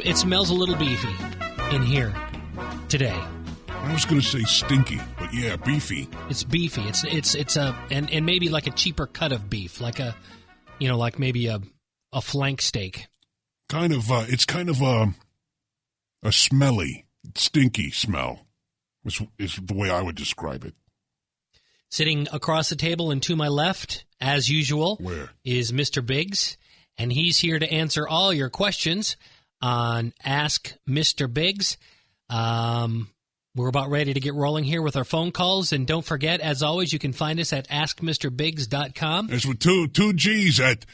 It smells a little beefy in here today. I was going to say stinky, but yeah, beefy. It's beefy. It's a and maybe like a cheaper cut of beef, like like maybe a flank steak. It's kind of a smelly, stinky smell. Is the way I would describe it. Sitting across the table and to my left, as usual, Where? Is Mr. Biggs, and he's here to answer all your questions on Ask Mr. Biggs. We're about ready to get rolling here with our phone calls, and don't forget, as always, you can find us at AskMrBiggs.com. It's with two G's at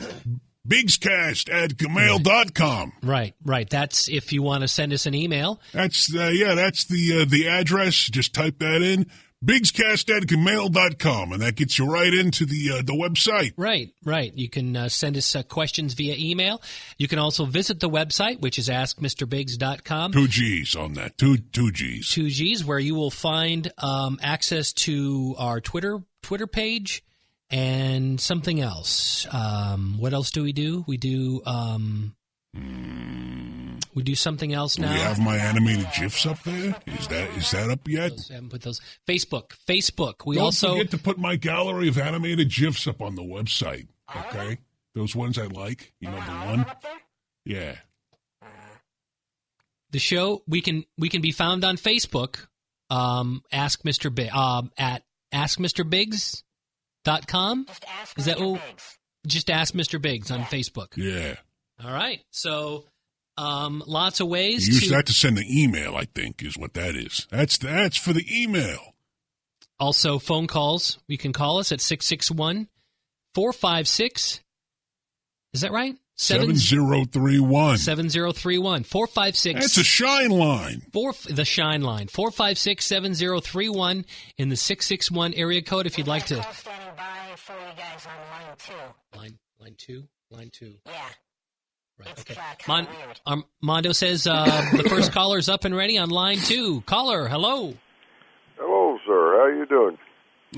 bigscast@gmail.com. Right. That's if you want to send us an email. That's the address. Just type that in. bigscast@gmail.com, and that gets you right into the website. Right. You can send us questions via email. You can also visit the website, which is askmrbiggs.com. 2 G's on that. Two G's. 2 G's, where you will find access to our Twitter page and something else. What else do we do? We do something else now. Do we have my animated GIFs up there? Is that up yet? I haven't put those. Facebook. Don't forget to put my gallery of animated GIFs up on the website. Okay, those ones I like. The one. Yeah. The show we can be found on Facebook. Ask Mr. Biggs at AskMrBiggs.com. Is that just Ask Mr. Biggs on Facebook? Yeah. All right. So. Lots of ways. Use that to send the email, I think, is what that is. That's for the email. Also, phone calls. You can call us at 661-456. Is that right? 7031. 7031. 456. That's a shine line. The shine line. 456-7031 in the 661 area code if you'd like to. Standing by for you guys on line 2. Line two. Yeah. Right. It's Okay. kinda weird. Mondo says the first caller's up and ready on line 2. Caller, hello. Hello, sir. How you doing?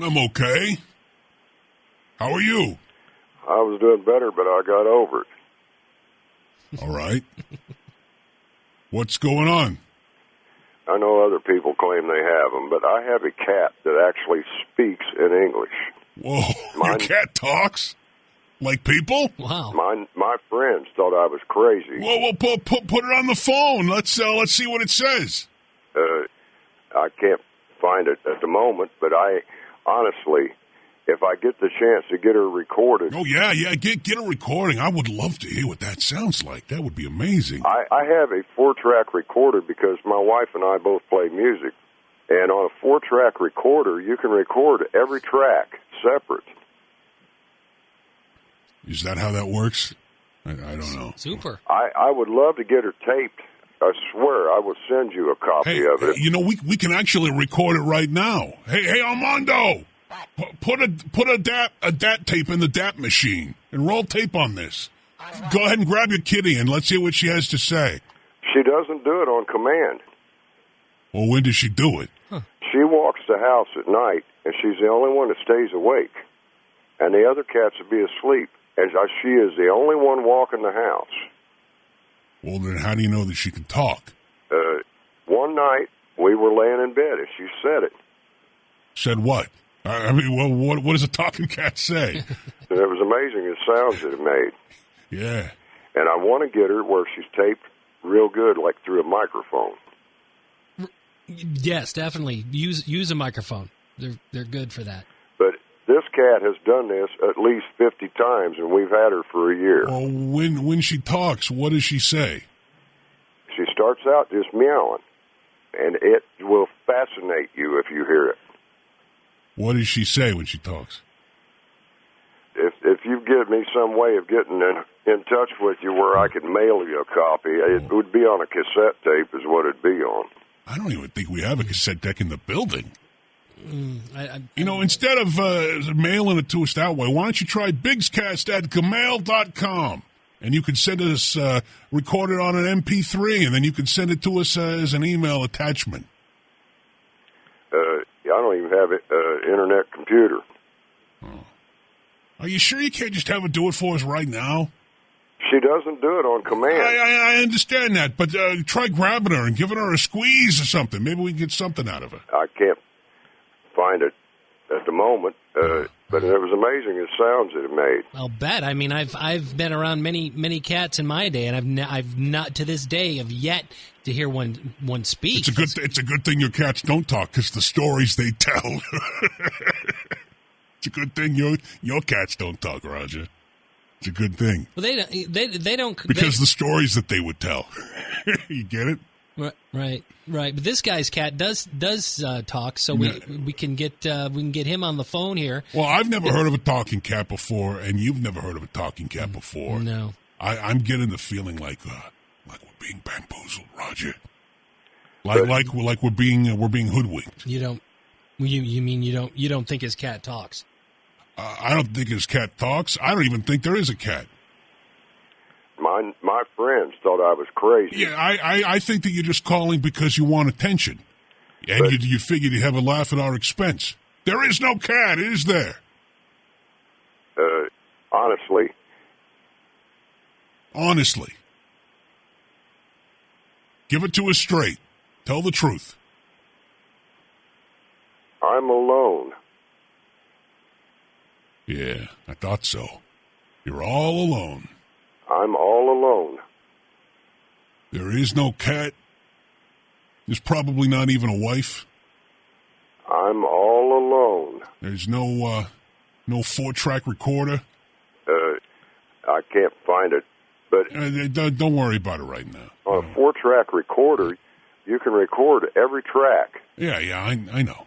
I'm okay. How are you? I was doing better, but I got over it. All right. What's going on? I know other people claim they have them, but I have a cat that actually speaks in English. Whoa, your cat talks? Like people? Wow. My friends thought I was crazy. Whoa, put it on the phone. Let's see what it says. I can't find it at the moment, but I honestly, if I get the chance to get her recorded. Oh, yeah, get a recording. I would love to hear what that sounds like. That would be amazing. I have a 4-track recorder because my wife and I both play music. And on a 4-track recorder, you can record every track separate. Is that how that works? I don't know. Super. I would love to get her taped. I swear, I will send you a copy of it. We can actually record it right now. Hey, Armando, put a DAT tape in the DAT machine and roll tape on this. Go ahead and grab your kitty and let's hear what she has to say. She doesn't do it on command. Well, when does she do it? Huh. She walks the house at night, and she's the only one that stays awake. And the other cats would be asleep. And she is the only one walking the house. Well, then how do you know that she can talk? One night, we were laying in bed, and she said it. Said what? I mean, well, what does a talking cat say? And it was amazing the sounds it made. Yeah. And I want to get her where she's taped real good, like through a microphone. Yes, definitely. Use a microphone. They're good for that. But this cat has done this at least 50 times, and we've had her for a year. Well, when she talks, what does she say? She starts out just meowing, and it will fascinate you if you hear it. What does she say when she talks? If you give me some way of getting in touch with you where I could mail you a copy, it would be on a cassette tape is what it'd be on. I don't even think we have a cassette deck in the building. Instead of mailing it to us that way, why don't you try bigscast@gmail.com? And you can send us, record it on an MP3, and then you can send it to us as an email attachment. I don't even have an internet computer. Oh. Are you sure you can't just have her do it for us right now? She doesn't do it on command. I understand that, but try grabbing her and giving her a squeeze or something. Maybe we can get something out of her. I can't find it at the moment, but it was amazing the sounds it made. I'll bet. I mean, I've been around many cats in my day, and I've not to this day have yet to hear one speak. It's a good thing your cats don't talk, because the stories they tell. It's a good thing your cats don't talk, Roger. It's a good thing. Well, they don't because the stories that they would tell. You get it? Right. But this guy's cat does talk, so we can get him on the phone here. Well, I've never heard of a talking cat before, and you've never heard of a talking cat before. No. I'm getting the feeling like we're being bamboozled, Roger. Like we're being hoodwinked. You mean you don't think his cat talks? I don't think his cat talks. I don't even think there is a cat. My friends thought I was crazy. Yeah, I think that you're just calling because you want attention. And you figured you'd have a laugh at our expense. There is no cat, is there? Honestly. Honestly. Give it to us straight. Tell the truth. I'm alone. Yeah, I thought so. You're all alone. I'm all alone. There is no cat. There's probably not even a wife. I'm all alone. There's no 4-track recorder. I can't find it, but don't worry about it right now. On a 4-track recorder, you can record every track. Yeah, I know.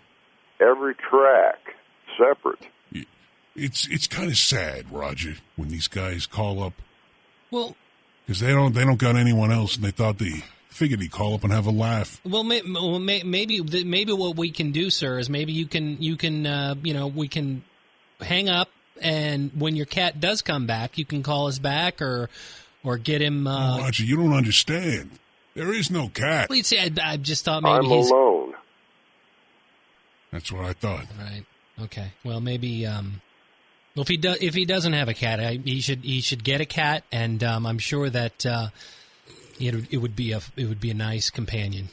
Every track, separate. It's kind of sad, Roger, when these guys call up. Well, because they don't got anyone else, and they figured he'd call up and have a laugh. Well, maybe what we can do, sir, is maybe we can hang up, and when your cat does come back, you can call us back or get him. Roger, you don't understand. There is no cat. Well, see, I just thought maybe I'm alone. That's what I thought. Right. Okay. Well, maybe. Well, if he doesn't have a cat, he should get a cat, and I'm sure that it would be a nice companion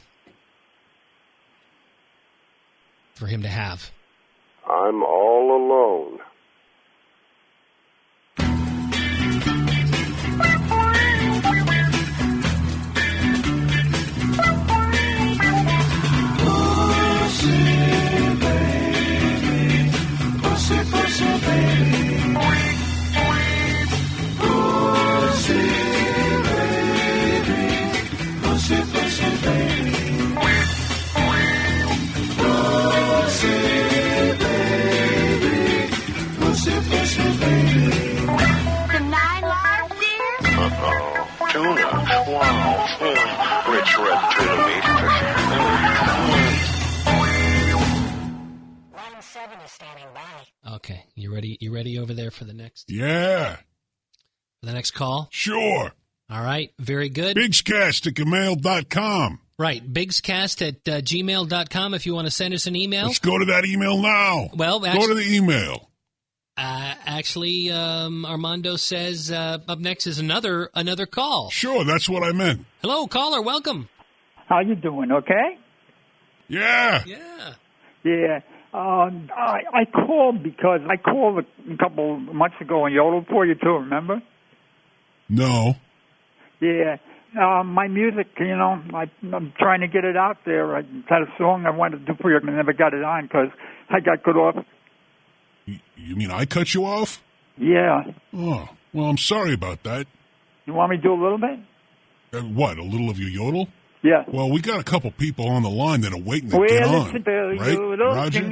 for him to have. I'm all alone. Rich red turtle meat. Line 7 is standing by. Okay, you ready over there for the next? Yeah. For the next call? Sure. All right, very good. bigscast@gmail.com. Right, bigscast@gmail.com if you want to send us an email. Let's go to that email now. Well, go to the email. Actually, Armando says up next is another call. Sure, that's what I meant. Hello, caller, welcome. How you doing? Okay. Yeah. Yeah. I called because I called a couple months ago and yodeled for you too. Remember? No. Yeah. My music, I'm trying to get it out there. I had a song I wanted to do for you, and I never got it on because I got cut off. You mean I cut you off? Yeah. Oh, well, I'm sorry about that. You want me to do a little bit? What, a little of your yodel? Yeah. Well, we got a couple people on the line that are waiting to get on, right, Roger? This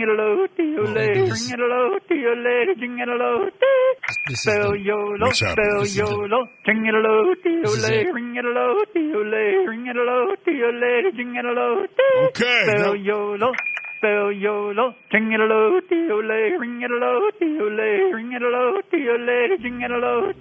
is What's happening? This is Okay. Spell YOLO, sing it a low, ring it a low, ring it a low, ring it a low,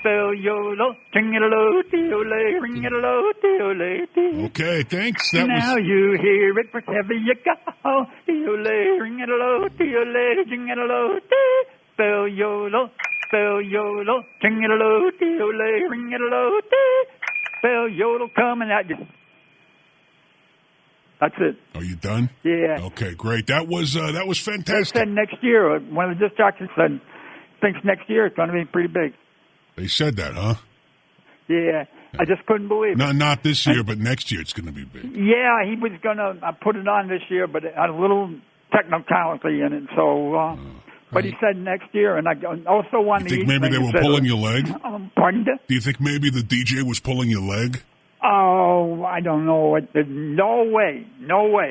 bell yodel, jing-a-lo, dee-o-lay, ring-a-lo, dee-o-lay, dee. Okay, thanks. Now you hear it wherever you go. Dee-o-lay, ring-a-lo, dee-o-lay, jing-a-lo, dee. Bell yodel, jing-a-lo, dee-o-lay, ring-a-lo, dee. Bell yodel coming at you. That's it. Are you done? Yeah. Okay, great. That was fantastic. They said next year. One of the disc jockeys said thinks next year it's going to be pretty big. They said that, huh? Yeah. I just couldn't believe it. Not this year, but next year it's going to be big. Yeah, he was going to put it on this year, but it had a little technicality in it. So, but he said next year, and I also wanted to. You think maybe they were pulling your leg? Pardon? Do you think maybe the DJ was pulling your leg? Oh, I don't know. No way.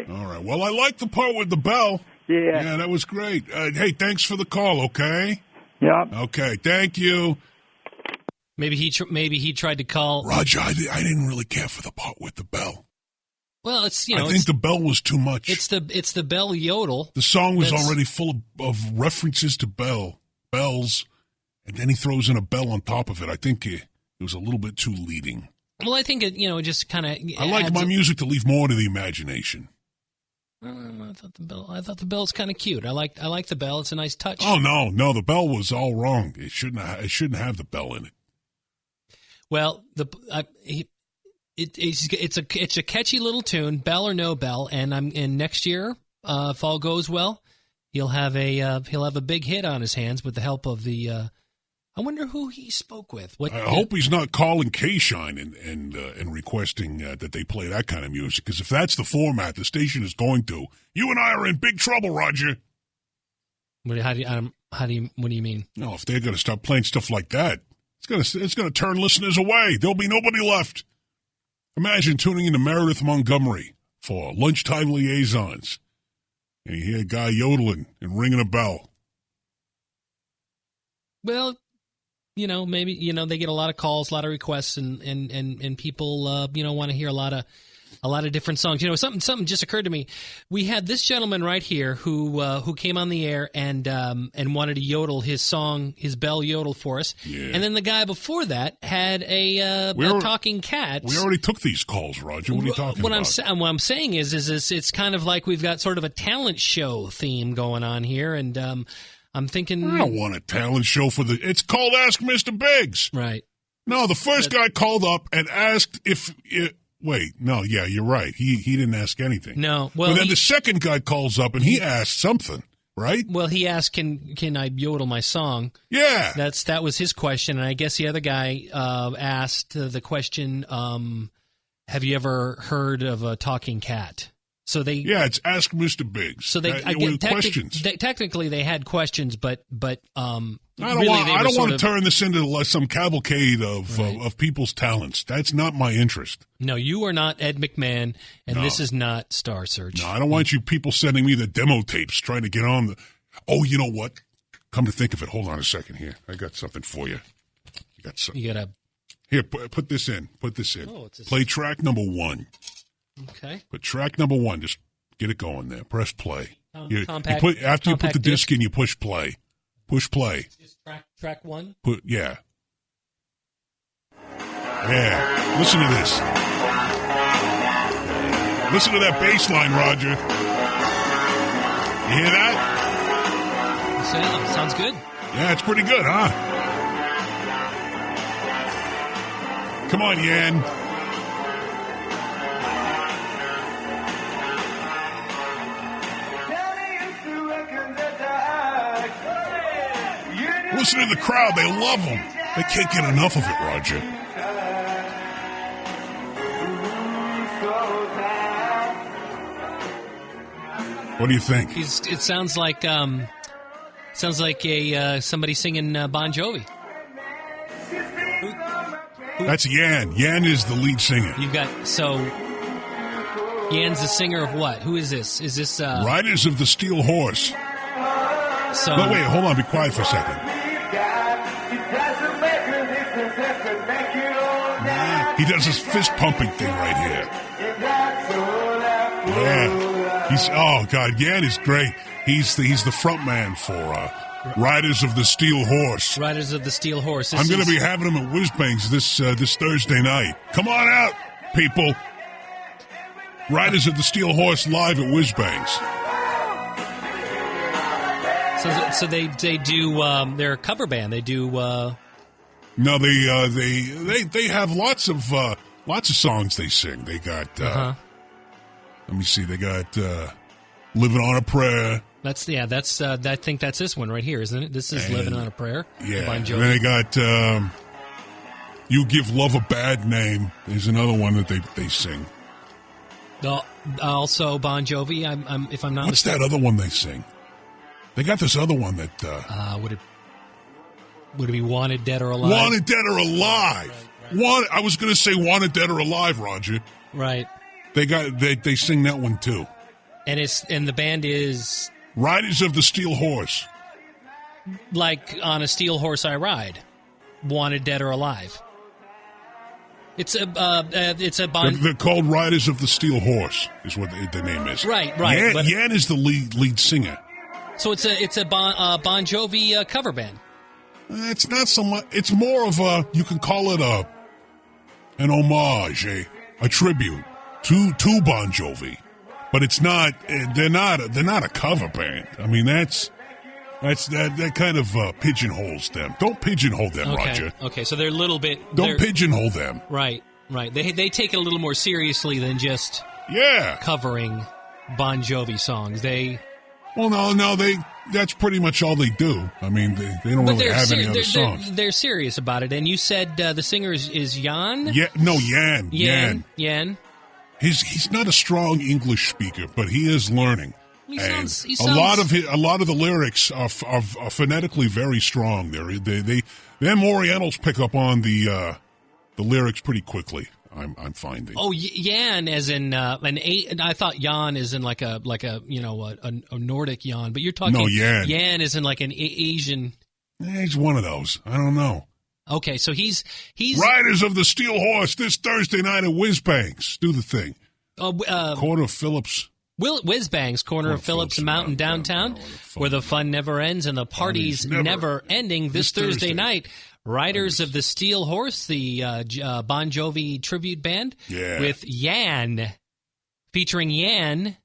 All right. Well, I like the part with the bell. Yeah. Yeah, that was great. Hey, thanks for the call, okay? Yeah. Okay, thank you. Maybe he tried to call Roger. I didn't really care for the part with the bell. Well, it's I think the bell was too much. It's the bell yodel. The song was already full of references to bells, and then he throws in a bell on top of it. I think it was a little bit too leading. Well, I think it just kind of. I like my music to leave more to the imagination. I thought the bell's kind of cute. I like the bell. It's a nice touch. Oh no, the bell was all wrong. It shouldn't have the bell in it. Well, it's a catchy little tune, bell or no bell, and next year, if all goes well, he'll have a big hit on his hands with the help of the. I wonder who he spoke with. I hope he's not calling K-Shine and requesting that they play that kind of music, because if that's the format the station is going to, you and I are in big trouble, Roger. What do you mean? No, if they're going to start playing stuff like that, it's going to turn listeners away. There'll be nobody left. Imagine tuning into Meredith Montgomery for lunchtime liaisons, and you hear a guy yodeling and ringing a bell. Well, maybe they get a lot of calls, a lot of requests, and people want to hear a lot of different songs. Something just occurred to me. We had this gentleman right here who came on the air and wanted to yodel his song, his bell yodel for us. Yeah. And then the guy before that had a talking cat. We already took these calls, Roger. What are you talking about? What I'm saying is it's kind of like we've got sort of a talent show theme going on here, and I'm thinking. I don't want a talent show for it's called Ask Mr. Biggs. Right. No, the first guy called up and asked if. Wait, no, yeah, you're right. He didn't ask anything. No, well, but then the second guy calls up and he asked something, right? Well, he asked, "Can I yodel my song?" Yeah, that was his question, and I guess the other guy asked the question, "Have you ever heard of a talking cat?" So it's Ask Mr. Biggs. So questions. Technically, they had questions, but I don't want to turn this into some cavalcade of people's talents. That's not my interest. No, you are not Ed McMahon, and this is not Star Search. No, I don't want you people sending me the demo tapes trying to get on the. Oh, you know what? Come to think of it, hold on a second here. I got something for you. You got a. Here, put this in. Oh, play track number 1. Okay. Put track number 1. Just get it going there. Press play. After you put the disc in, you push play. Push play. Just track 1? Yeah. Yeah. Listen to this. Listen to that bass line, Roger. You hear that? Sounds good. Yeah, it's pretty good, huh? Come on, Yan. Listen to the crowd. They love him. They can't get enough of it, Roger. What do you think? It sounds like somebody singing Bon Jovi. That's Yan. Yan is the lead singer. You've got Yan's the singer of what? Who is this? Is this Riders of the Steel Horse? No, wait, hold on. Be quiet for a second. He does this fist pumping thing right here. Yeah. Oh God, Yan is great. He's the front man for Riders of the Steel Horse. Riders of the Steel Horse. I'm going to be having them at Whizbangs this Thursday night. Come on out, people. Riders of the Steel Horse live at Whizbangs. So they do. They're a cover band. They do. No, they have lots of songs they sing. They got. Let me see. They got "Living on a Prayer." That's. I think that's this one right here, isn't it? This is "Living on a Prayer." Yeah. Bon And Jovi. then they got "You Give Love a Bad Name." There's another one that they sing. Also Bon Jovi. I'm if I'm not. What's mistaken. that other one they sing? They got this other one that. Would it be Wanted Dead or Alive? Wanted Dead or Alive. Right. I was going to say Wanted Dead or Alive, Roger. Right. They sing that one too. And the band is Riders of the Steel Horse. like On a Steel Horse I Ride. Wanted Dead or Alive. It's a Bon. They're called Riders of the Steel Horse, is what the name is. Right. Yan is the lead singer. So it's a Bon Jovi cover band. It's not so much. It's more of a. You can call it an homage, a tribute to Bon Jovi, but it's not. They're not a cover band. I mean, that kind of pigeonholes them. Don't pigeonhole them, Okay. Roger. Okay. So they're a little bit. Don't pigeonhole them. Right. They take it a little more seriously than just Yeah. covering Bon Jovi songs. Well, no. That's pretty much all they do. I mean, they don't really have any other songs. They're serious about it. And you said the singer is Jan? Yeah, no, Yan. Yan. He's not a strong English speaker, but he is learning. He And sounds- a lot of the lyrics are phonetically very strong. Them Orientals pick up on the lyrics pretty quickly. I'm finding. Oh, Yan, as in I thought Jan is in like a a Nordic Jan, but you're talking No, Yan. Yan is in like an Asian. He's one of those. I don't know. Okay, so he's Riders of the Steel Horse this Thursday night at Whizbangs. Do the thing. Corner of Phillips. Whizbangs, corner of Phillips Mountain downtown, where the fun never ends and the party's never ending this Thursday night. Riders of the Steel Horse, the Bon Jovi tribute band, with Yan, featuring Yan.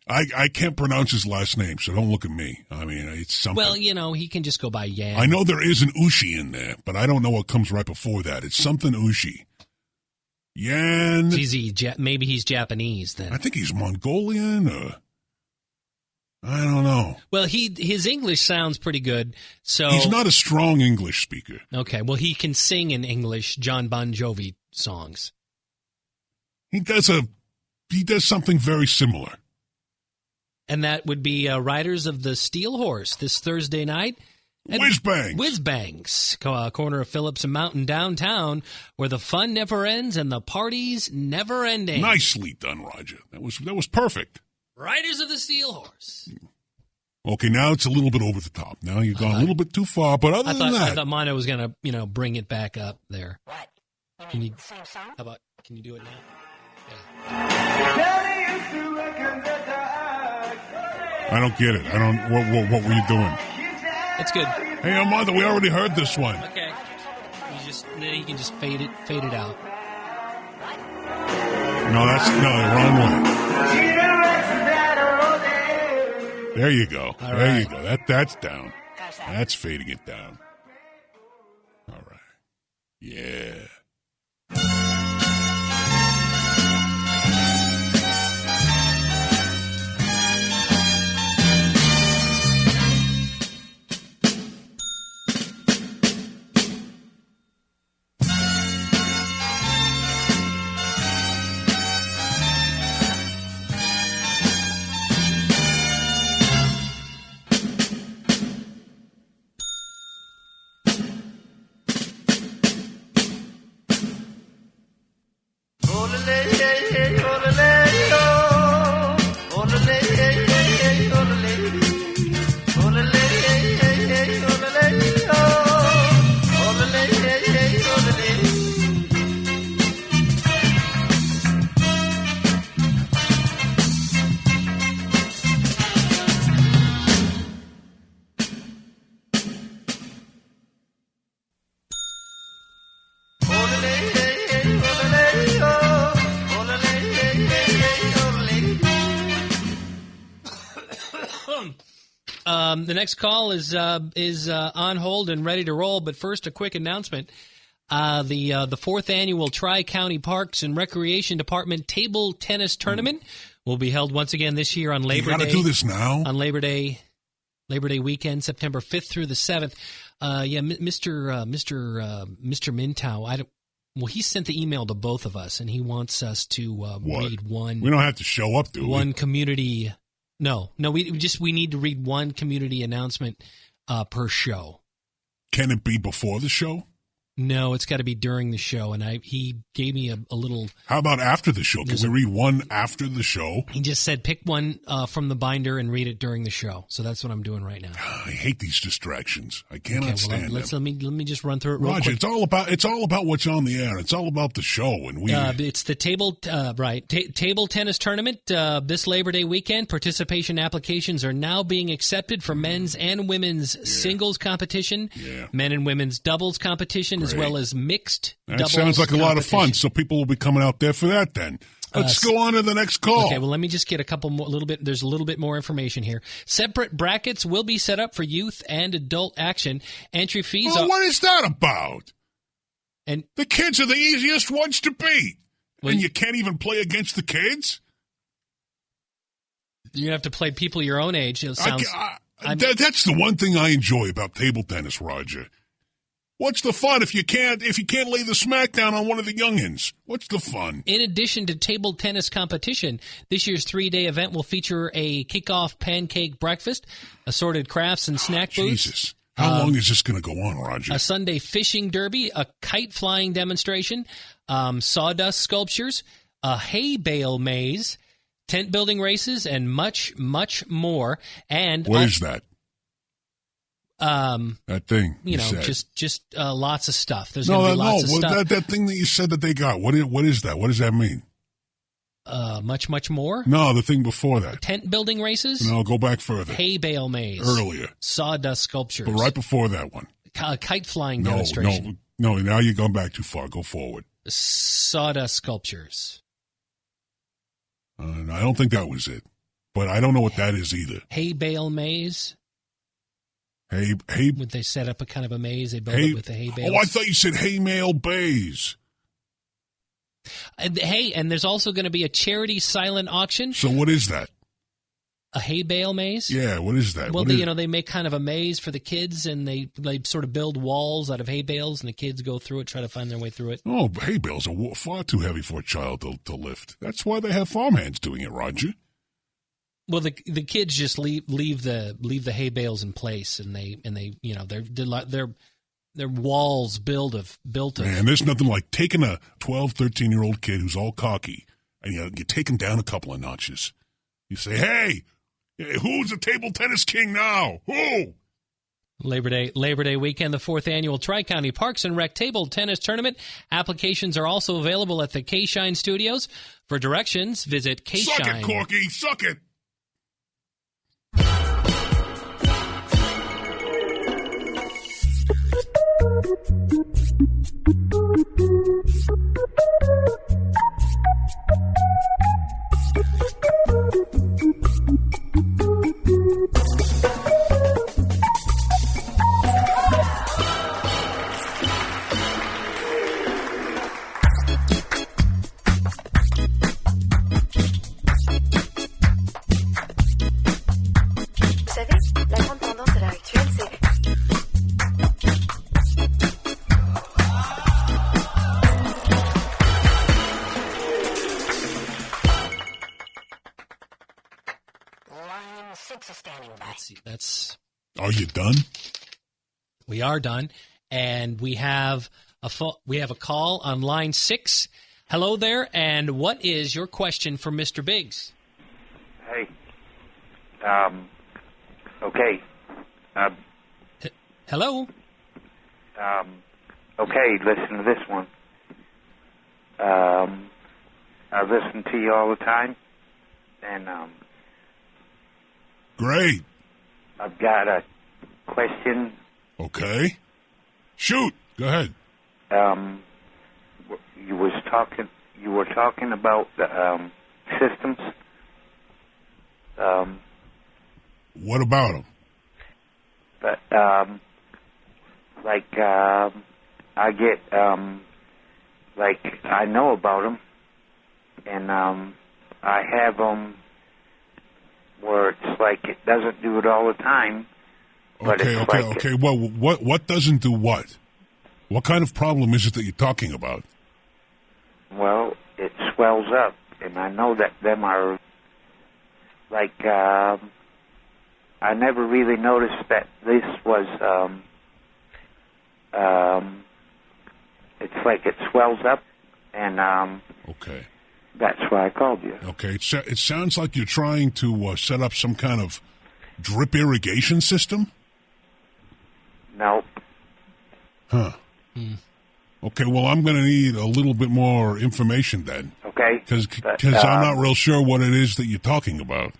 I can't pronounce his last name, so don't look at me. I mean, it's something. Well, he can just go by Yan. I know there is an Ushi in there, but I don't know what comes right before that. It's something Ushi. Yan. Maybe he's Japanese then. I think he's Mongolian, or I don't know. Well, his English sounds pretty good. So He's not a strong English speaker. Okay, well, he can sing in English John Bon Jovi songs. He does something very similar. And that would be Riders of the Steel Horse this Thursday night. Whizbangs, corner of Phillips and Mountain downtown, where the fun never ends and the party's never ending. Nicely done, Roger. That was perfect. Riders of the Steel Horse. Okay, now it's a little bit over the top. Now you've gone a little bit too far, but other than that, I thought Mono was going to, bring it back up there. What? Can you, Same song? how about, can you do it now? I don't get it. I don't. What were you doing? It's good. Hey, Armando, we already heard this one. Okay. Then you can just fade it out. No, the wrong one. There you go. All there right. you go. That's down. That's fading it down. All right. Yeah. The next call is on hold and ready to roll. But first, a quick announcement. The fourth annual Tri-County Parks and Recreation Department Table Tennis Tournament will be held once again this year on Labor Day. You got to do this now? On Labor Day weekend, September 5th through the 7th. Mr. Mintow, he sent the email to both of us, and he wants us to read one. We don't have to show up, do we? One community. No, we need to read one community announcement per show. Can it be before the show? No, it's got to be during the show, and he gave me a little... How about after the show? Can we read one after the show? He just said pick one from the binder and read it during the show. So that's what I'm doing right now. I hate these distractions. I cannot stand them. Let me just run through it real Roger, quick. it's all about what's on the air. It's all about the show. And it's the table tennis tournament this Labor Day weekend. Participation applications are now being accepted for men's and women's singles competition, men and women's doubles competition, as well as mixed doubles. That sounds like a lot of fun, so people will be coming out there for that then. Let's go on to the next call. Okay, well, let me just get there's a little bit more information here. Separate brackets will be set up for youth and adult action. Entry fees what is that about? And the kids are the easiest ones to beat. And you can't even play against the kids? You have to play people your own age. It sounds... That's the one thing I enjoy about table tennis, Roger. What's the fun if you can't lay the smackdown on one of the youngins? What's the fun? In addition to table tennis competition, this year's 3-day event will feature a kickoff pancake breakfast, assorted crafts and snack booths. Jesus. How long is this going to go on, Roger? A Sunday fishing derby, a kite flying demonstration, sawdust sculptures, a hay bale maze, tent building races, and much, much more. And what is that? That thing you said. just lots of stuff. There's going to be lots of stuff. That thing that you said that they got. What is that? What does that mean? Much, much more. No, the thing before that. Tent building races. No, go back further. Hay bale maze. Earlier. Sawdust sculptures. But right before that one. Kite flying demonstration. No. Now you're going back too far. Go forward. Sawdust sculptures. I don't think that was it, but I don't know what that is either. Hay bale maze. Hay. Would they set up a kind of a maze? They build it with the hay bales. Oh, I thought you said hay mail bays. And there's also going to be a charity silent auction. So what is that? A hay bale maze? Yeah, what is that? Well, they make kind of a maze for the kids, and they sort of build walls out of hay bales, and the kids go through it, try to find their way through it. Oh, hay bales are far too heavy for a child to lift. That's why they have farmhands doing it, Roger. Well, the kids just leave the hay bales in place, and their walls built of. Man, there's nothing like taking a 12, 13-year-old kid who's all cocky, and you take him down a couple of notches. You say, "Hey, who's the table tennis king now? Who?" Labor Day weekend, the 4th annual Tri-County Parks and Rec Table Tennis Tournament. Applications are also available at the K-Shine Studios. For directions, visit K-Shine. Suck it, Corky, suck it. Vous savez, la grande tendance à l'heure actuelle, c'est... Line 6 is standing by. Are you done? We are done, and we have a call on line 6. Hello there, and what is your question for Mr. Biggs? Hey. Okay. Hello? Okay, listen to this one. I listen to you all the time, and Great. I've got a question. Okay. Shoot. Go ahead. You were talking about the systems. What about them? but I get I know about them, and I have them where it's like it doesn't do it all the time. But Okay. Well, what doesn't do what? What kind of problem is it that you're talking about? Well, it swells up, and I know that them are I never really noticed that this was it's like it swells up, and okay. That's why I called you. Okay, it sounds like you're trying to set up some kind of drip irrigation system? Nope. Huh. Okay, well, I'm going to need a little bit more information then. Okay. Because I'm not real sure what it is that you're talking about.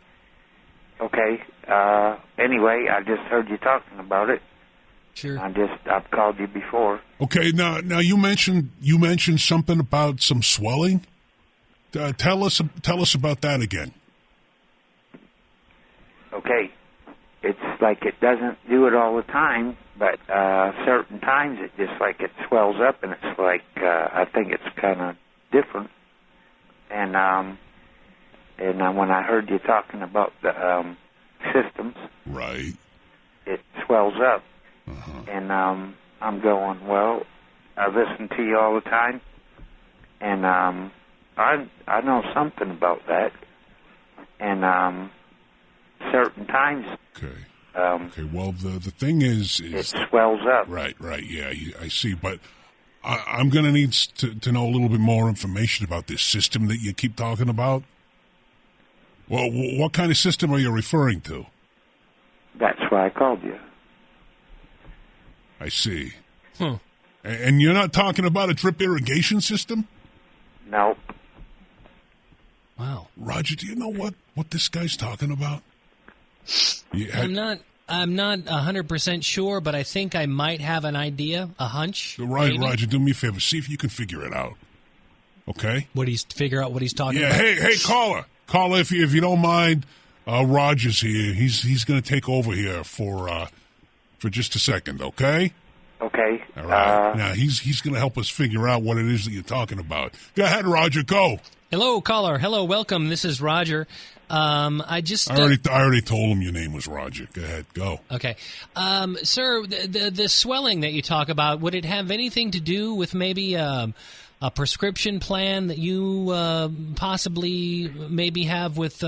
Okay. Anyway, I just heard you talking about it. Sure. I've called you before. Okay, now you mentioned something about some swelling. Tell us about that again. Okay. It's like it doesn't do it all the time, but certain times it just like it swells up, and it's like I think it's kind of different. And when I heard you talking about the systems, right, it swells up, uh-huh. and I'm going, well, I listen to you all the time, and I know something about that, and certain times. Okay. Okay. Well, the thing is it swells up. Right. Yeah, I see. But I'm going to need to know a little bit more information about this system that you keep talking about. Well, what kind of system are you referring to? That's why I called you. I see. And you're not talking about a drip irrigation system? Nope. Wow. Roger, do you know what this guy's talking about? I'm not 100% sure, but I think I might have an idea, a hunch. Right, maybe. Roger, do me a favor. See if you can figure it out. Okay? Figure out what he's talking about? Hey, caller, if you don't mind, Roger's here. He's going to take over here for just a second, okay? Okay. All right. Now, he's going to help us figure out what it is that you're talking about. Go ahead, Roger, go. Hello, caller. Hello, welcome. This is Roger. I already told him your name was Roger. Go ahead, go. Okay. Sir, the swelling that you talk about, would it have anything to do with maybe a prescription plan that you possibly maybe have with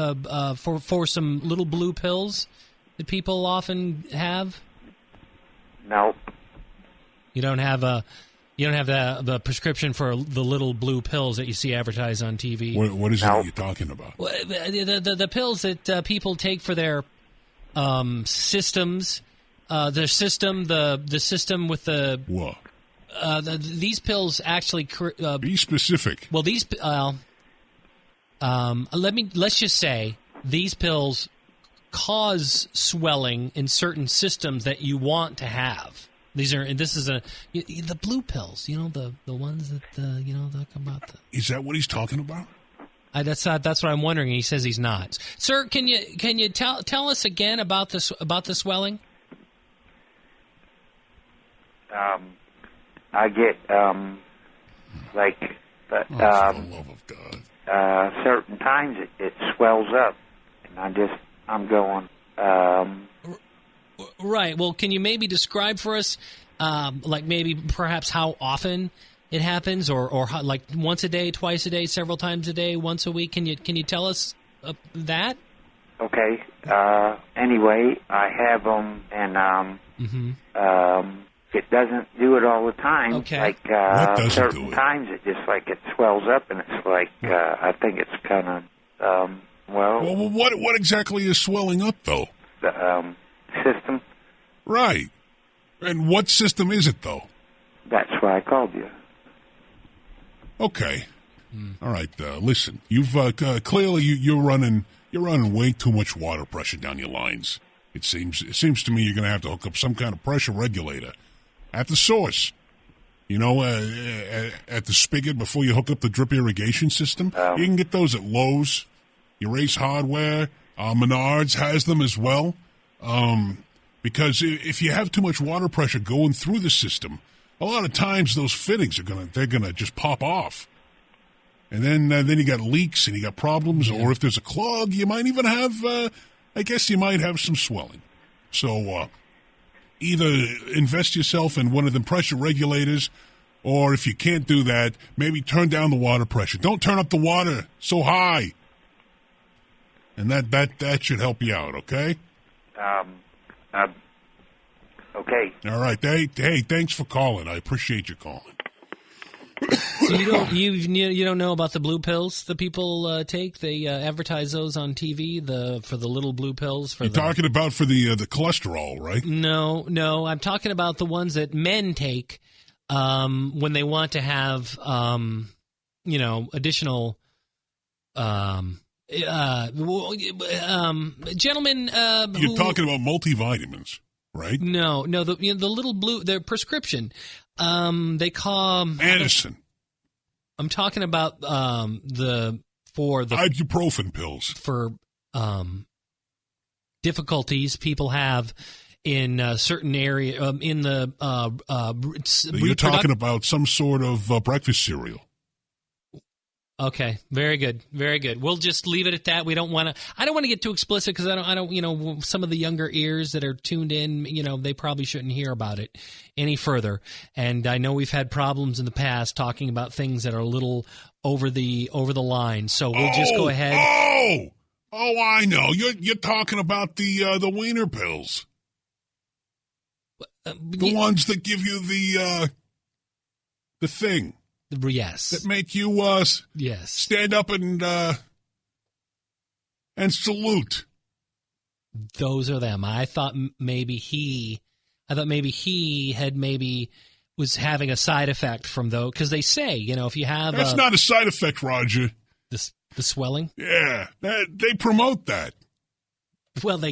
for some little blue pills that people often have? Nope. You don't have the prescription for the little blue pills that you see advertised on TV. What is it that you're talking about? Well, the pills that people take for their systems, the system with the what? These pills actually. Be specific. Well, let's just say these pills cause swelling in certain systems that you want to have. This is the blue pills, the ones that that come out. Is that what he's talking about? That's what I'm wondering. He says he's not. Sir, can you tell us again about the swelling? I get for the love of God. Certain times it swells up, and I'm going. Right. Well, can you maybe describe for us, maybe perhaps how often it happens, or how, like once a day, twice a day, several times a day, once a week? Can you tell us that? Okay. Anyway, I have them, and it doesn't do it all the time. Okay. Like certain times, it just like it swells up, and it's like I think it's kind of Well, what exactly is swelling up though? The system. Right. And what system is it though? That's why I called you. Okay. All right. Listen, you've clearly you're running way too much water pressure down your lines. It seems to me you're going to have to hook up some kind of pressure regulator at the source. At the spigot before you hook up the drip irrigation system. You can get those at Lowe's, your Ace Hardware, Menards has them as well. Because if you have too much water pressure going through the system, a lot of times those fittings they're gonna just pop off. And then you got leaks and you got problems, or if there's a clog, you might even have, I guess you might have some swelling. So either invest yourself in one of them pressure regulators, or if you can't do that, maybe turn down the water pressure. Don't turn up the water so high. And that should help you out, okay? Okay. All right. Hey, thanks for calling. I appreciate you calling. So you don't know about the blue pills that people take? They advertise those on TV for the little blue pills. You're talking about for the cholesterol, right? No, I'm talking about the ones that men take when they want to have additional gentlemen. You're talking about multivitamins, right? No, the little blue, their prescription. They call Anderson. I'm talking about the ibuprofen pills for difficulties people have in certain area in the. You're talking about some sort of breakfast cereal. Okay, very good, very good. We'll just leave it at that. I don't want to get too explicit because I don't. Some of the younger ears that are tuned in, they probably shouldn't hear about it any further. And I know we've had problems in the past talking about things that are a little over the line. So we'll just go ahead. Oh, I know. You're talking about the wiener pills, the ones that give you the thing. Yes. That make you stand up and salute. Those are them. I thought maybe he was having a side effect from those, because they say, if you have that's not a side effect, Roger. The swelling. Yeah, they promote that. Well,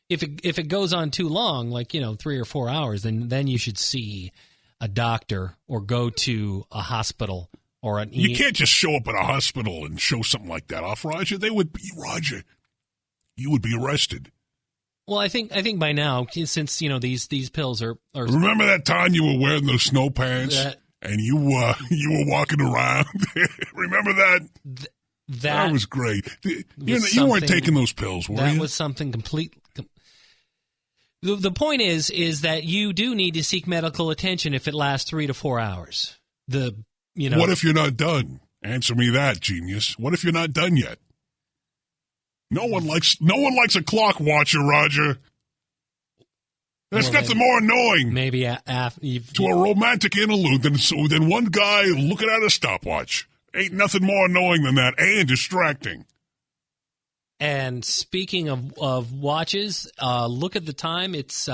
if it goes on too long, like 3 or 4 hours, then you should see a doctor or go to a hospital or You can't just show up at a hospital and show something like that off, Roger. You would be arrested. Well, I think by now, since these pills are. Remember that time you were wearing those snow pants and you were walking around? Remember that? That was great. You weren't taking those pills, were you? That was something complete. The point is that you do need to seek medical attention if it lasts 3 to 4 hours. What if you're not done? Answer me that, genius. What if you're not done yet? No one likes a clock watcher, Roger. There's nothing more annoying maybe to a romantic interlude than one guy looking at a stopwatch. Ain't nothing more annoying than that, and distracting. And speaking of watches, look at the time. It's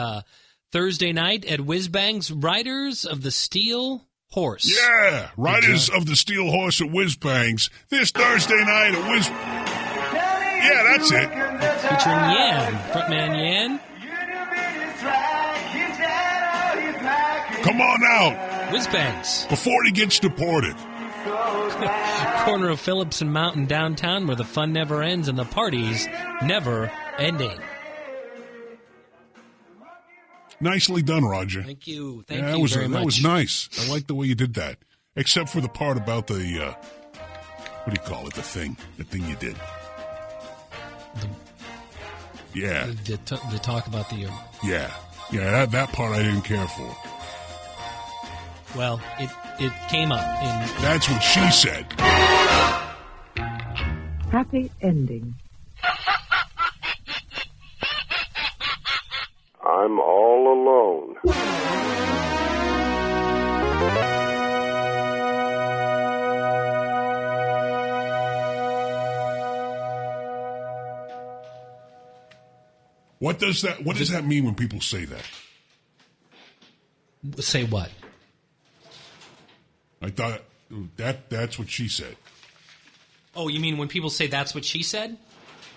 Thursday night at Whiz Bang's Riders of the Steel Horse. Yeah, Riders of the Steel Horse at Whiz Bang's this Thursday night at Whiz. Yeah, that's it. Featuring Yan, frontman Yan. Come on out. Whiz Bangs. Before he gets deported. Corner of Phillips and Mountain downtown, where the fun never ends and the party's never ending. Nicely done, Roger. Thank you. Thank you very much. That was nice. I like the way you did that. Except for the part about the, what do you call it, the thing you did. The talk about the... Yeah, that part I didn't care for. Well, it came up in... That's what she said. Happy ending. I'm all alone. What does that mean when people say that? Say what? I thought that's what she said. Oh, you mean when people say that's what she said?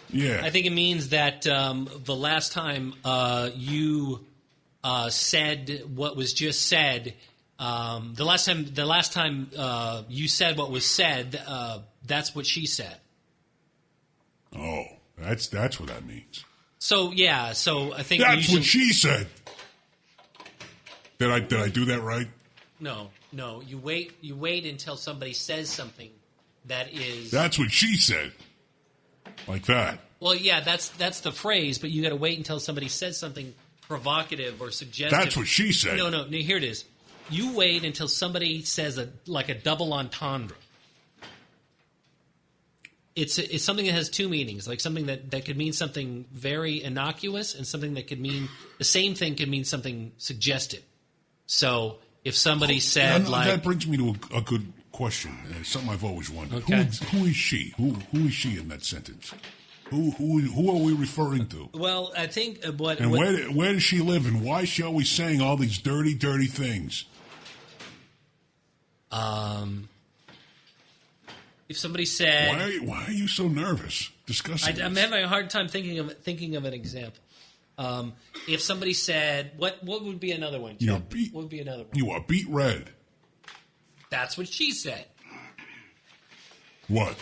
Yeah. I think it means that the last time you said what was just said, the last time you said what was said, that's what she said. Oh, that's what that means. So I think That's what she said. Did I do that right? No. You wait until somebody says something that is. That's what she said. Like that. Well, yeah, that's the phrase, but you got to wait until somebody says something provocative or suggestive. That's what she said. No, here it is. You wait until somebody says a double entendre. It's something that has two meanings, like something that could mean something very innocuous and something that could mean the same thing could mean something suggestive. So if somebody said that brings me to a good question. Something I've always wondered. Okay. Who is she? Who is she in that sentence? Who are we referring to? Well, I think where does she live, and why is she always saying all these dirty things? If somebody said, why are you so nervous discussing I'm this? having a hard time thinking of an example. If somebody said, what would be another one? You're What would be another one? You are beat red. That's what she said. What?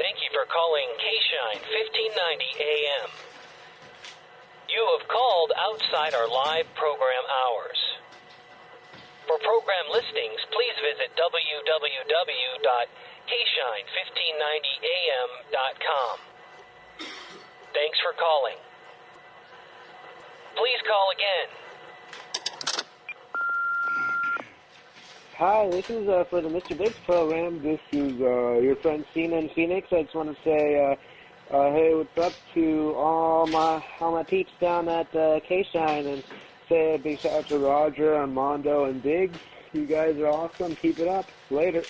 Thank you for calling K-Shine 1590 AM. You have called outside our live program hours. For program listings, please visit www.kshine1590am.com. Thanks for calling. Please call again. Hi, this is for the Mr. Biggs program. This is your friend Cena in Phoenix. I just want to say, hey, what's up to all my peeps down at K-Shine, and say a big shout out to Roger, Armando, and Biggs. You guys are awesome. Keep it up. Later.